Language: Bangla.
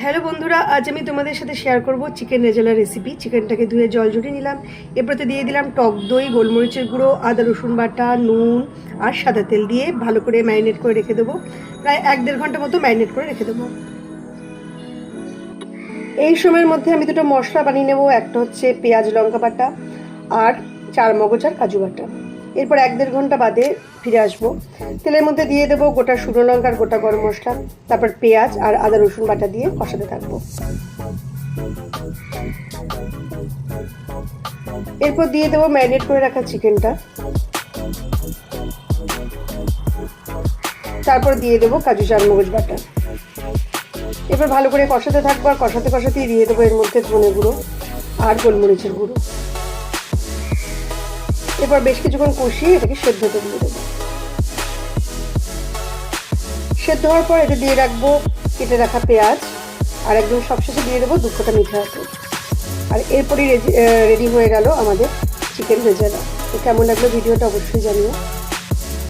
হ্যালো বন্ধুরা, আজ আমি তোমাদের সাথে শেয়ার করব চিকেন রেজালা রেসিপি। চিকেনটাকে ধুয়ে জল ঝরিয়ে নিলাম। এরপরে দিয়ে দিলাম টক দই, গোলমরিচের গুঁড়ো, আদা রসুন বাটা, নুন আর সাদা তেল দিয়ে ভালো করে ম্যারিনেট করে রেখে দেবো। প্রায় 1-1.5 ঘন্টা মতো ম্যারিনেট করে রেখে দেবো। এই সময়ের মধ্যে আমি দুটো মশলা বানিয়ে নেবো। একটা হচ্ছে পেঁয়াজ লঙ্কা বাটা আর চারমগজ আর কাজু বাটা। এরপর 1-1.5 ঘন্টা বাদে ফিরে আসবো। তেলের মধ্যে দিয়ে দেবো গোটা শুকনো লঙ্কা আর গোটা গরম মশলা, তারপর পেঁয়াজ আর আদা রসুন বাটা দিয়ে কষাতে থাকবো। এরপর দিয়ে দেবো ম্যারিনেট করে রাখা চিকেনটা, তারপর দিয়ে দেবো কাজু চারমগজ বাটা। এবার ভালো করে কষাতে থাকবো আর কষাতে কষাতেই দিয়ে দেবো এর মধ্যে ধনে গুঁড়ো আর গোলমরিচের গুঁড়ো। এরপর বেশ কিছুক্ষণ কষিয়ে এটাকে সেদ্ধ করে দিয়ে দেবো। সেদ্ধ হওয়ার পর এটা দিয়ে রাখবো কেটে রাখা পেঁয়াজ আর একদম সবশেষে দিয়ে দেবো 2 ফোঁটা মিঠা আতর। আর এরপরই রেডি হয়ে গেল আমাদের চিকেন রেজালা। তো কেমন লাগলো ভিডিওটা অবশ্যই জানিও।